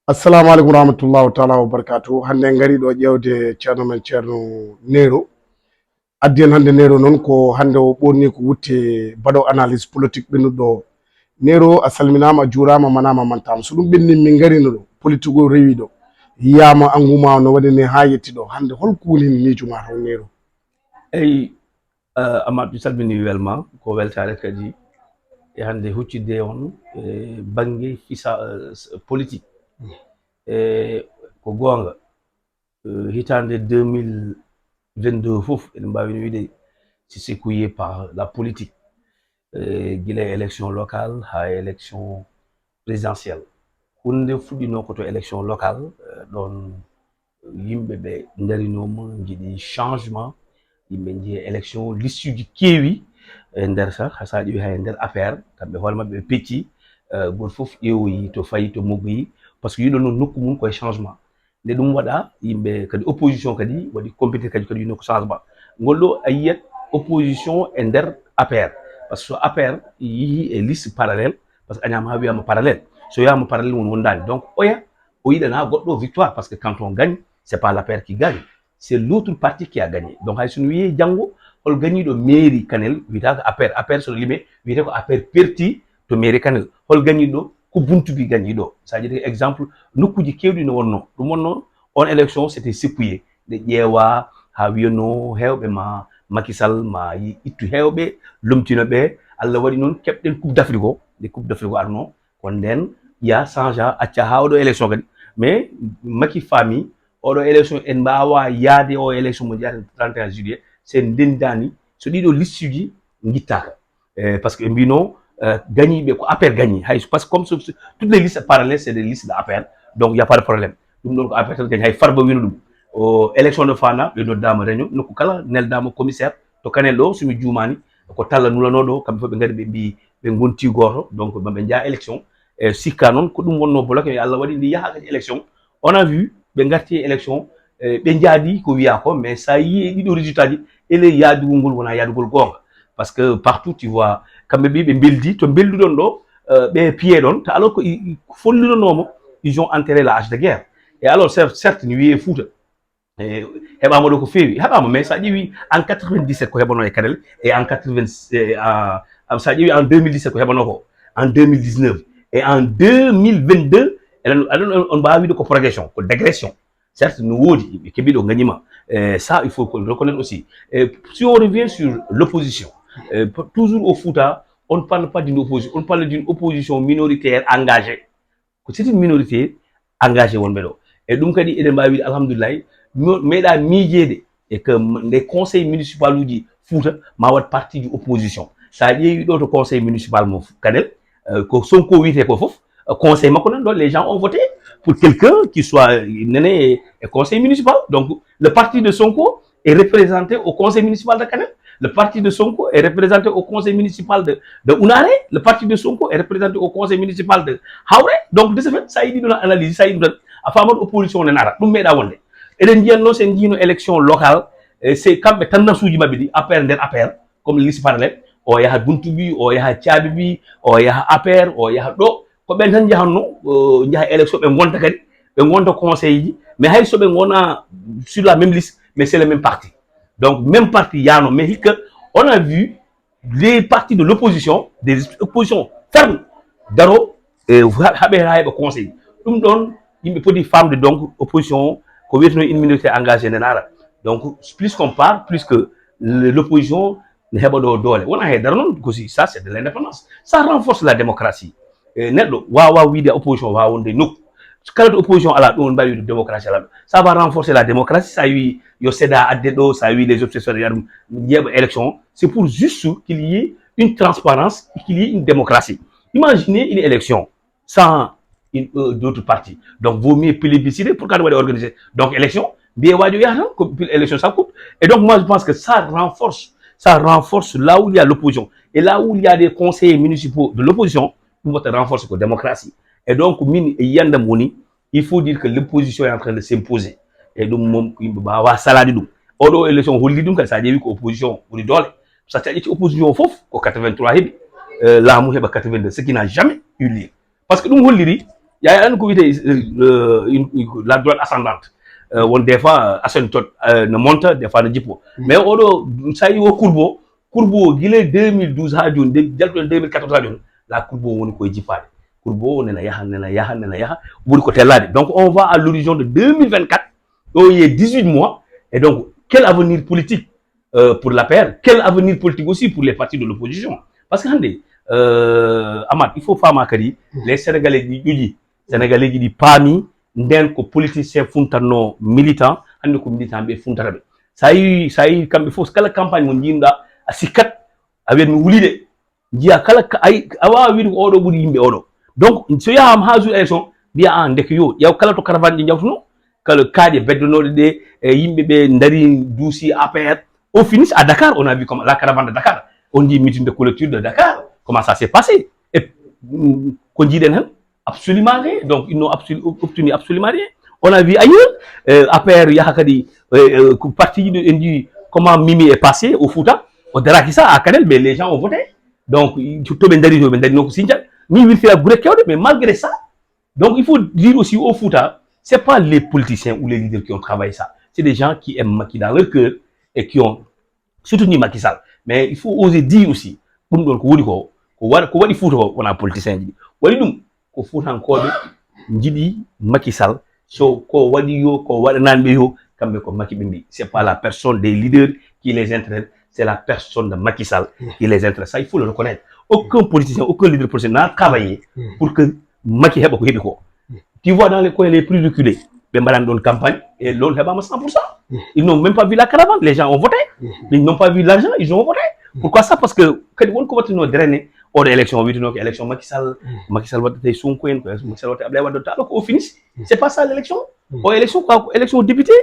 Assalamu alaikum warahmatullahi ta'ala wabarakatuh. Hande ngari do ƴewde ceerno men ceerno Nero. Addiyen hande Nero non ko hande o ɓonni ko wutte baɗo analyse politique ɓennuɗo Nero a salminama, a juurama, manama, mantama. So ɗum ɓenni min garino ɗo politique o rewi ɗo yiyama engouement no waɗi ni ha yetti ɗo hande holko woni miijo ma taw Nero? eyi Amadou salmini welma ko weltare kadi e hande huccidde on banggue fisa politique ko gonga hitande 2022 fof eɗen mbawi no wiide si secoué par la politique guila élection locale ha élection présidentielle hunde fuɗɗino koto élection locale ɗon yimɓeɓe darinoma jiiɗi changement yimɓe jiiya élection liste uji keewi e nder sa ƴeewi hay nder affaire kamɓe hoore mabɓe ɓe pecci goto foof ƴeewoyi to fayi to moggoyi par ce que yiɗo noon nokku mum koye changement nde ɗum waɗa yimɓe kadi opposition kadi waɗi compété kadi yino ko changement ngol ɗo a yiyat opposition e nder APR par ce que so APR yeehi e liste parallèle par ce que añama ha wiyama parallèle so wiyama parallèle woni wondani donc oya o yiɗana goɗɗo victoire parce que quand on gagne c'est pas l'APR qui gagne, c'est l'autre parti qui a gagné. Donc hay sono wiye janggo hol gañiɗo mairie Kanel wiyata ko APR sono lime wiyete ko APR perti to mairie Kanel hol gañiɗo ko buntubi gañiɗo ça veut dire exemple nokkuji kewɗi no wonno ɗum wonno on élection c'était secoué nde ƴeewa ha wiyano hewɓe ma Macky Sall ma ittu hewɓe lomtinoɓe Allah waɗi noon keɓɗen coupe d'Afrique o nde coupe d'Afrique o arno ko nden ya changea acca ha oɗo élection kadi mais Macky faami oɗo élection en mbawa yaade o élection mo jeyata 31 juillet sen ndendani so ɗiɗo liste uji guittaka par ce que ɓe mbino gañiɓe ko APR gagni hay par ce que comme toutes les listes parallèles c'est des listes de APR donc y a pas de problème ɗum ɗon ko APR tan gagni hay Farba wino ɗum o élection de Fana ɓe noddama réunion nokku kala neldama commissaire to Kanel ɗo somi juumani ko Talla nulanoɗo kamɓe fof ɓe gari ɓe mbi ɓe gonti goto donc maɓe jaa élection sikka noon ko ɗum wonno bloqué Allah waɗi ndi yaha kadi élection on a vu ɓe garti élection ɓe jaadi ko wiya ko mais sa yi ɗiɗo résultat ji ele yaadugol ngol wona yaadugol gonga parce que partout tu vois kamɓe mbi ɓe beldi to belduɗon ɗo ɓe piye ɗon to alors que folliranoma ils ont enterré la hache de guerre et alors certes ni wiye Fouta heɓama ɗo ko feewi heɓama mais sa ƴeewi en 97 ko heɓano e Kanel et en 80 sa ƴeewi en 2017 ko heɓano ko en 2019 et en 2022 aɗon on mbawi wiide ko progression ko dégression certes no woodi ɓe keeɓi ɗo gagnima ça il faut qu'on le reconnaisse aussi si on revient sur l'opposition toujours au Fouta on ne parle pas d'une opposition on parle d'une opposition minoritaire engagée c'est une minorité engagée wonɓe ɗo e ɗum kadi eɗen mbawi wiide alhamdoulillahi meeɗa miijede e que les conseils municipal uji Fouta ma wat partie du opposition sa ƴeewi ɗo to conseil municipal mo Kanel ko Sonko wiyete ko foof conseil makko nan ɗo les gens ont voté pour quelqu'un qui soit nene et conseil municipal donc le parti de Sonko est représenté au conseil municipal de Kanel le parti de Sonko est représenté au conseil municipal de Ounaré le parti de Sonko est représenté au conseil municipal de Hawré donc de ce fait sa yiɗi ɗon analyse sa yiɗi ɗon a famat opposition ne nara ɗum meeɗa wonde eɗen jiyanno sen jiino élection locale c'est kamɓe tan nasuji mabɓe ɗi APR nder APR comme liste parallèle o yaha Buntubi o yaha Thiabibi o yaha APR o yaha ɗo ko ɓen tan jahanno jaha élection ɓe gonta kadi ɓe gonta conseil ji mais hay so ɓe gona sur la même liste mais c'est le même parti donc même parti yano mais hikka on a vu les partis de l'opposition des oppositions fermes daro haɓe ha heɓa conseil ɗum ɗon yimɓe poti famde donc opposition ko wiyeteno une minorité engagée nde nara donc plus qu'on parle plus que l'opposition ne heɓa ɗo doole wona haydara noon aussi ça c'est de l'indépendance ça renforce la démocratie neɗɗo wawa wiide opposition wawa wonde nokku kala to opposition ala ɗum on mbawi wiide démocratie ala ɗo ça va renforcer la démocratie sa wi yo SEDA adde ɗo sa wi les obsesseurs ya ɗum ƴeeɓa élection c'est pour juste qu'il y ait une transparence et qu'il y ait une démocratie imaginez une élection sans d'autres partis donc vaut mieux plébisciter pour quand on va organiser donc élection bien wadio yahata ko élection ça coûte et donc moi je pense que ça renforce là où il y a l'opposition et là où il y a des conseillers municipaux de l'opposition pour renforcer la démocratie et donc min e yandam woni il faut dire que l'opposition est en train de s'imposer et ɗum mom yimɓe mbawa salade ɗum oɗo élection holli ɗum kadi sa ƴeewi ko opposition ɓuri doole sa ƴetti opposition fof ko 83 heeɓi laamu heɓa 82 ce qui n'a jamais eu lieu par ce que ɗum holliri il y a un comité la droite ascendante on des fois asymptote ne monte des fois ne jippo mais odo ça y wo courbo gile 2012 ha joni jalto 2014 ha joni la courbo woni koy jippade courbo nena yaha ɓuri ko tellade donc on va à l'horizon de 2024 il y a 18 mois et donc quel avenir politique pour la paire, quel avenir politique aussi pour les partis de l'opposition parce que Amad il faut fama kadi les sénégalais di pami nden ko politicien funtano militant hande ko militant be funtarabe sayi kambe fos kala campagne mo jinda a sikkat a wen mi wulide jiya kala ay awa wiide ko odo buri yimbe odo donc so yaham ha jour élection biya an dek yo yaw kala to caravane di jawtuno kala kaaje beddonode de yimbe be ndari douci APR au finish à Dakar on a vu comme la caravane de Dakar on dit meeting de clôture de Dakar comment ça s'est passé et ko jiden hen absolument rien donc ils n'ont obtenu absolument rien on a vu ailleurs APR yahakadi parti de indi comment Mimi est passé au Fouta au Daraki ça à Kanel mais les gens ont voté donc to ben dari no ko sinja ni wir fi gure kewde mais malgré ça donc il faut dire aussi au Fouta c'est pas les politiciens ou les leaders qui ont travaillé ça c'est des gens qui aiment Macky dans leur cœur et qui ont soutenu Macky Sall mais il faut oser dire aussi pour don ko woni ko wadi Fouta ko wona politicien ji wadi dum ko Fuutankoɓe jiɗi Macky Sall so ko waɗi yo ko waɗananɓe yo kamɓe ko Macky ɓe mbi c'est pas la personne des leaders qui les intéresse c'est la personne de Macky Sall qui les intéresse ça il faut le reconnaître aucun politicien aucun leader politicien n'a travaillé pour que Macky heɓa ko heeɓi ko tu vois dans les coins les plus reculés ɓe mbaɗani ɗon campagne et l'on heɓama 100%. Ils n'ont même pas vu la caravane les gens ont voté ils n'ont pas vu l'argent ils ont voté pourquoi ça parce que kadi wonko wattino drainer oɗo élection witino ko élection Macky Sall waddate Sonko en ko Macky Sall waddate Abdoulaye Wade alors qu'au finish c'est pas ça l'élection o élection quoi élection député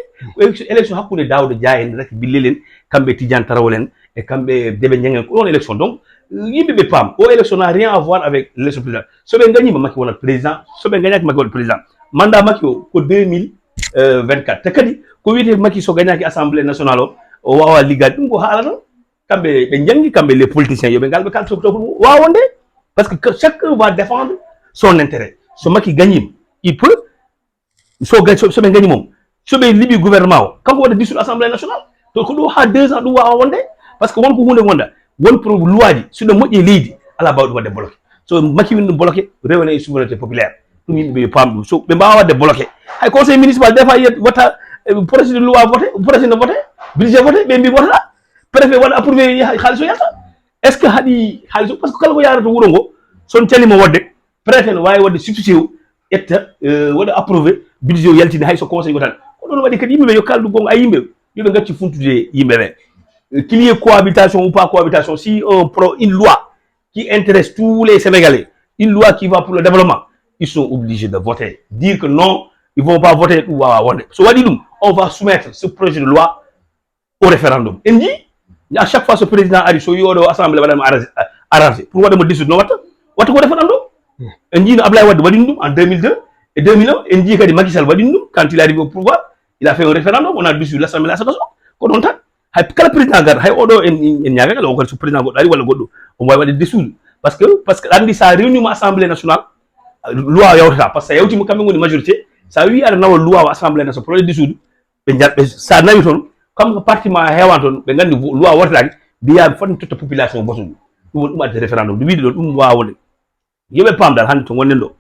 élection hakkude Daouda Dia en rek billelen kamɓe Tidiane Tarawol en e kamɓe Débé Niang ko ɗon élection donc yimɓe ɓe paam o élection n'a rien à voir avec l'élection président soɓe gagnima Macky wonat président soɓe gagnaki Macky wonat président mandat Macky o ko 2024 te kadi ko wiyete Macky so gagnaki assemblée nationale o wawa liggade ɗum ko haalata kamɓe ɓe jangi kamɓe les politiciens yoɓe ngal ɓe kalta sokoto wawonde parce que chacun va défendre son intérêt so Macky gagnima il peut soɓe gañi mom soɓe liɓi gouvernement o kanko waɗa dissoudre assemblée nationale to ko ɗo ha 2 ans ɗum wawa wonde par ce que wonko hunde wonda won pro loi ji suɗo moƴƴi leydi ala mbawi ɗum wadde bloqué so Macky wini ɗum bloqué rewene e souveraineté populaire ɗum yimɓe ɓe paam ɗum so ɓe mbawa wadde bloqué hay conseil municipal des fois yiyat watta projet de loi voté projet de voté budget voté ɓe mbi wotata préfet waɗa approuvé haaliss o yalta est ce que haɗi haaliss o par ce que kala ko yarata wuuro ngo son calima wadde préfet ne wawi wadde substitué o ƴetta waɗa approuvé budget o yaltini hay so conseil tan ko ɗon waɗi kadi yimɓeɓe yo kaldu gonga ay yimɓe yoɓe gacci funtude yimɓeɓe qu'il y ait cohabitation ou pas cohabitation si une loi qui intéresse tous les Sénégalais une loi qui va pour le développement ils sont obligés de voter dire que non ils vont pas voter ou so waɗi ɗum on va soumettre ce projet de loi au référendum en dit à chaque fois ce président ari so yoɗo assemblée waɗama arrangé pour waɗamo dissoudre no watta ko référendum en jii no Abdoulaye Wade waɗini ɗum en 2002 et 2001 en jii kadi Macky Sall waɗini ɗum quand il arrive au pouvoir il a fait un référendum on a dissous l'assemblée nationale ko ɗon tan hay kala président garda hay oɗo en ñaga kala o kadi so président goɗɗo ari walla goɗɗo o wawi waɗde dissoudre parce que andi sa réunima assemblée nationale loi yawtata par ce que yawtima kamɓe goni majorité sa wi aɗa nawa loi o assemblée nationale pour waɗde dissoudre ɓe sa nawi toon comme parti ma hewan toon ɓe gandi loi wartaki mbiyaɓe foti totta population boto ɗum adde référendum ɗum wiide ɗon ɗum wawode yoɓe paam dal hande to gonɗen ɗo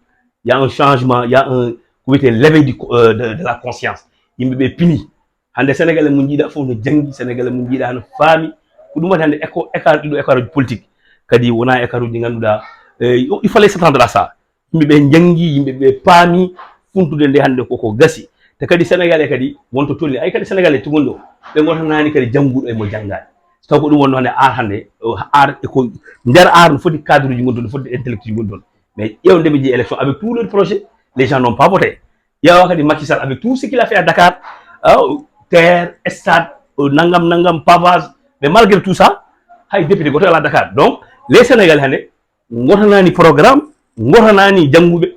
y a un changement y a un ko wiyete l'éveil de la conscience yimɓe ɓe pini hande sénégalais mo jiiɗa fof no janggi sénégalais mo jiiɗa no faami ko ɗum waɗi hande écart ɗiɗo écart uji politique kadi wona écart uji ɗi ganduɗa il fallait s'attendre à ça yimɓe ɓe janggi yimɓe ɓe paami funtude nde hande koko gasi te kadi sénégalais kadi wonto tolni ay kadi sénégalais to gonɗo ɓe gotanani kadi jangguɗo e mo janggani taw ko ɗum wonno hande ar hande ar eko nder ar no foti cadre uji gon toon no foti intellectuel gon toon mais ƴewde ɓe jeeyi élection avec tous leurs projets les gens n'ont pas voté ƴeewa kadi Macky Sall avec tout ce qu'il a fait à Dakar terre stade nangam pavage mais malgré tout ça hay député goto ala Dakar donc les sénégalais hande gotanani programme gotanani jangguɓe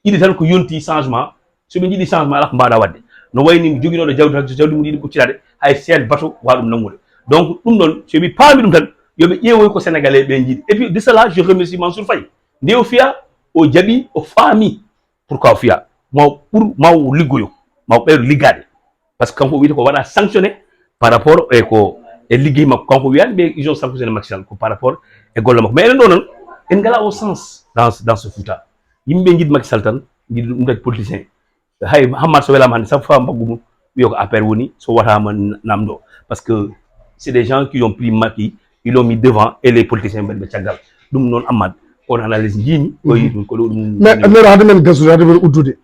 iɗi tan ko yonti changement soɓe jiiɗi changement ala ko mbaɗa wadde no wayni joguinoɗo jawdi mum yiɗi ɓuccitade hay sen bateau wawa ɗum nangude donc ɗum ɗon somi paami ɗum tan yoɓe ƴeewoy ko sénégalais ɓe jiiɗi et puis de cela je remercie Mansour Faye nde o fiya o jaaɓi o faami pourquoi fiya mo pour maw liggoyo maw ɓeydo liggade par ce que kanko wiyete ko waɗa sanctionné par rapport e ko e liggey makko kanko wiyani ɓe ils ont sanctionné Macky Sall ko par rapport e golle makko mais enen ɗo noon en ngala au sens dans ce Fouta yimɓe jiɗi Macky Sall tan jiɗi ɗum tagi politicien hay Hammad so welama hande sabu fa mbaggu mum wiyo ko APR woni so watama namdo parce que c'est des gens qui ont pris Macky ils l'ont mis devant et les politiciens ɓe caggal ɗum noon Ammad on analyse jimi ko yi ko ɗo ɗum mais nero hade men gasude hade men uddude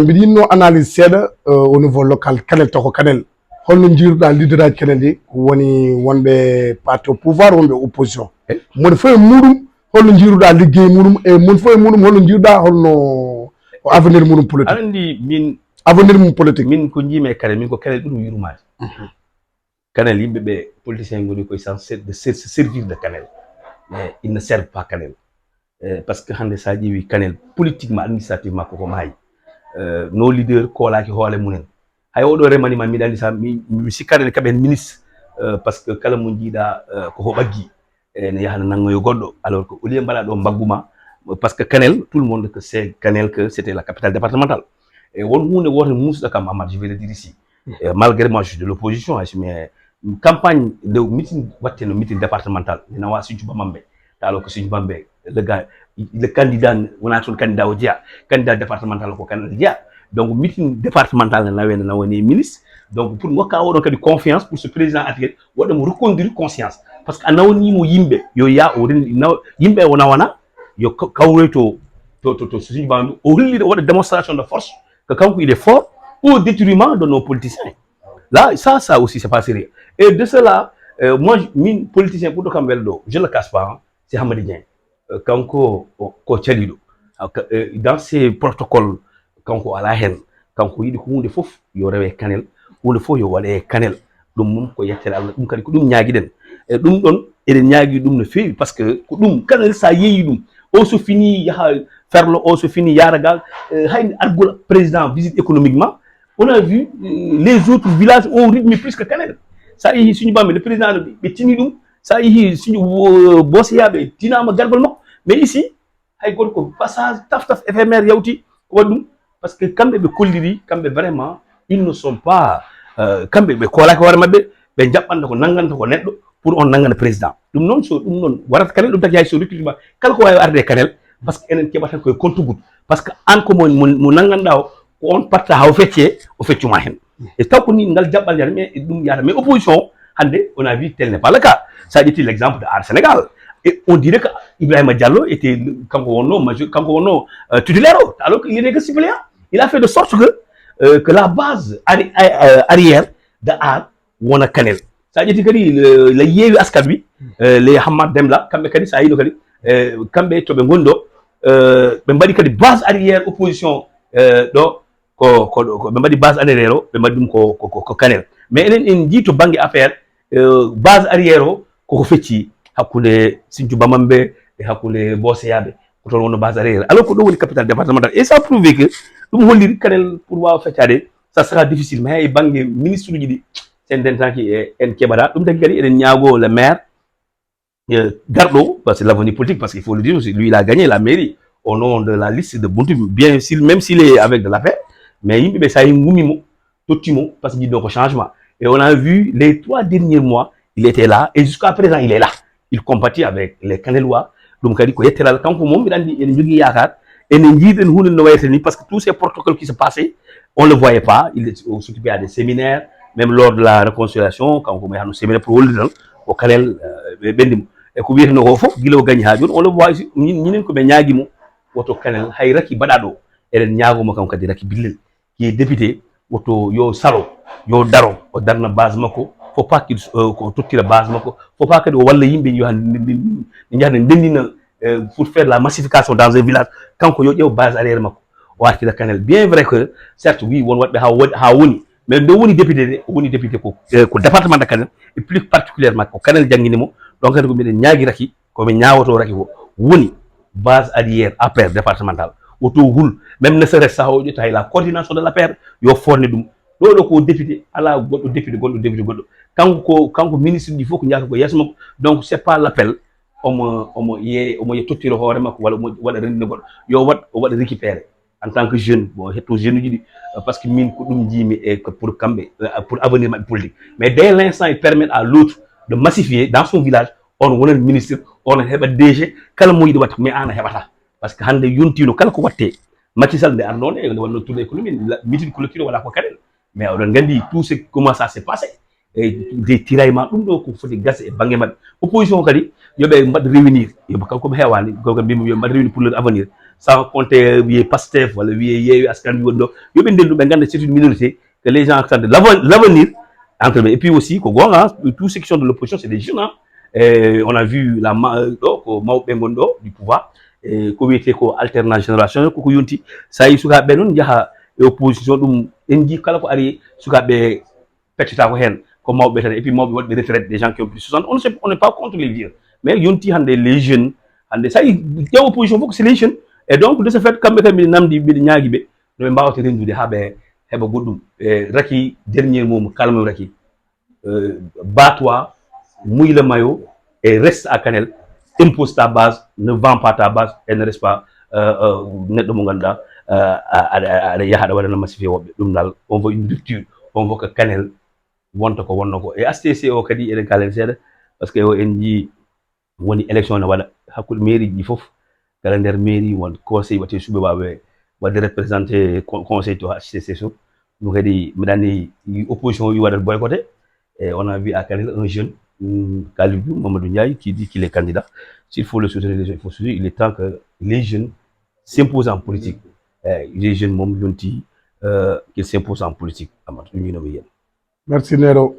mbiɗa yinno analyse seeɗa au niveau local Kanel tako Kanel holno jiiruɗa leader aji Kanel ɗi ko woni wonɓe parti au pouvoir wonɓe opposition moni fof e muɗum holno jiiruɗa liggey muɗum e moni fof e muɗum holno jiiruɗa holno avenir muɗum politique andi min avenir mum politique min ko jiimi e Kanel min ko Kanel ɓuuri yurmade Kanel yimɓe ɓe politiciens goni koye censé de se servir de Kanel mais ils ne servent pas Kanel parce que hande sa ƴeewi Kanel politiquement administrativement koko maayi no leader koolaki hoole munen hay oɗo remanima miɗa andi sa mi sikkade kaɓe hen ministre par ce que kala mo jiiɗa koko ɓaggi ne yaha no nangoyo goɗɗo alors que au lieu mbaɗa ɗo mbagguma parce que Kanel tout le monde que c'est Kanel que c'était la capitale départementale et won hunde woto musɗo kam Amadou je vais le dire ici malgré moi je suis de l'opposition mais campagne de meeting watte no meeting départemental ne nawa Sinthiou Bamambé alors que Sinthiou Bamambé le gars le candidat wona toon candidat o jeeya candidat départemental ko Kanel jeeya donc meeting départemental ne nawani ministre donc pour ngokka oɗon kadi confiance pour ce président atigue waɗamo reconduire conscience par ce que a nawanimo yimɓe yo ya o yimɓe o nawana yo kawroy to Sinthiou Bamambé o hollira waɗa démonstration de force que kanko il est fort au détriment de nos politiciens. Là, ça aussi, c'est pas sérieux. Et de cela, moi, min politicien, pour le Cambeldo, je ne le cache pas, hein, c'est Hamadien. Quand dans ces protocoles, quand à la haine, quand il y aurait Kanel, ou le faut y aurait Kanel, donc il y a tel donc il y a des donc et les nyagi donc ne fait parce que donc Kanel ça y est on se finit faire le on se finit yaragal hay argol président visite économiquement on a vu les autres villages ont rythme plus que Kanel ça y suñu bamé le président be tini dum ça y suñu bossiyabe tinama gargol makko mais ici hay gol ko passage taf éphémère yawti ko wadum parce que kambe be kolliri kambe vraiment ils ne sont pas kambe be kolaka war mabbe be jabbanda ko nanganta ko neddo pour on nangana président dum non warat Kanel dum tak yaay so recrutement kala ko way arde Kanel parce que enen kebata ko compte goutte parce que an ko mo nanganda ko on parta haw fecce o feccuma hen et tant que ni ngal jabbal yar mais dum yara mais opposition hande on a vu tel n'est pas le cas ça dit l'exemple de Ar Sénégal et on dirait que Ibrahima Diallo était kanko wonno majeur kanko wonno titulaire alors qu'il était que suppléant il a fait de sorte que la base arrière de Ar wona Kanel ça dit kadi la yewi askan wi les Hamad Demla kambe kadi sa yido kadi kambe to be gondo be mbadi kadi base arrière opposition do ko be mbadi base arrière be mbadi dum ko Kanel mais enen en jito bangi affaire base arrière ko fecci hakkunde Sinthiou Bamambé e hakkunde Bosseyabe ko ton wono base arrière alors que do woni capitale départemental et ça prouve que dum holliri Kanel pour wa feccade ça sera difficile mais bangi ministre ji di sen dentanki en kebada dum tagi kadi enen ñaago le maire Gardo, parce que l'avenir politique, parce qu'il faut le dire, lui il a gagné la mairie au nom de la liste de Buntu, bien sûr, même s'il est avec de la paix, mais il ça y est parce qu'il y a un changement. Et on a vu les 3 derniers mois, il était là, et jusqu'à présent il est là. Il compatit avec les Kanelois, donc il était là, quand il a dit, il a dit, parce que tous ces protocoles qui se passaient, on ne le voyait pas, il s'occupait à des séminaires, même lors de la réconciliation, quand on a un séminaire pour le au Kanel bendim e ko wiete no fof gilo gagni ha joni on le voit ñinen ko be ñaagi mo woto Kanel hay raki badado eden ñaago mo kam kadi raki billel qui est député woto yo salo yo daro o darna base mako faut pas qu'il ko tottira base mako faut pas kadi o walla yimbe yo hande ndendina pour faire la massification dans un village kanko yo ƴew base arrière mako o wartira Kanel bien vrai que certes oui won wadbe ha woni mais do woni député ko département de Kanel et plus particulièrement ko Kanel jangini donc ko minen ñaagi raki ko be ñaawoto raki ko woni base arrière APR départemental auto hul même ne serait ça o jota la coordination de l'APR yo forne dum do ko député ala goddo député goddo kanko ministre di faut ko ñaako ko yasmo donc c'est pas l'appel omo ye tottiro hoore makko wala wada rendine goddo yo wad récupérer en tant que jeune bon hetto jeune ji parce que min ko dum jimi et que pour camber pour avenir politique mais dès l'instant il permet à l'autre de massifier dans son village on wonal ministre on heba DG kala mo yidi wat mais ana hebata parce que hande yontino kala ko watte Macky Sall de arnon e wonno tour économie meeting clôture wala ko kadel mais on gandi tout ce comment ça s'est passé et des tiraillements dum do ko foti gas e bangue mabbe opposition kadi yobe mbad réunir yobe ko hewani ko bim yo mbad réunir pour leur avenir sans compter wiye Pastef wala wiye yeewi askan wi wondo yobe ndendu be ganda c'est une minorité que les gens attendent l'avenir entre et puis aussi ko gonga tous ceux qui sont de l'opposition c'est des jeunes hein? On a vu la Mao Bengondo du pouvoir ko wiyete ko alternance génération ko yonti sa yi suka be non jaha e opposition dum en ji kala ko ari suka be petita ko hen comme mawbe tan et puis mawbe wadbe retraite des gens qui ont plus 60 on n'est pas contre les vieux mais yonti hande les jeunes hande ça y opposition faut que c'est les jeunes et donc de ce fait kambe kam namdi bi nyaagi be no mbawte rendude habe heba goddum raki dernier mot kalmo raki bat-toi mouille le maillot et reste à Kanel impose ta base ne vends pas ta base et ne reste pas neddo mo ganda ada yahada wala massifier wobbe dum dal on veut une rupture on veut que Kanel wonta ko wonno ko e STC o kadi eden kalen seeda parce que o en ji woni élection na wala hakul mairie ji fof kala der mairie won conseil wate sube babe wade représenter conseil to HCC so nous kadi midani opposition yi wada boycotté et on a vu à Kanel un jeune Kalidou Mamadou Ndiaye qui dit qu'il est candidat s'il faut le soutenir les jeunes il faut soutenir il est temps que les jeunes s'imposent en politique les jeunes mom yonti qu'ils s'imposent en politique amat ñu nomi yeen merci Nero.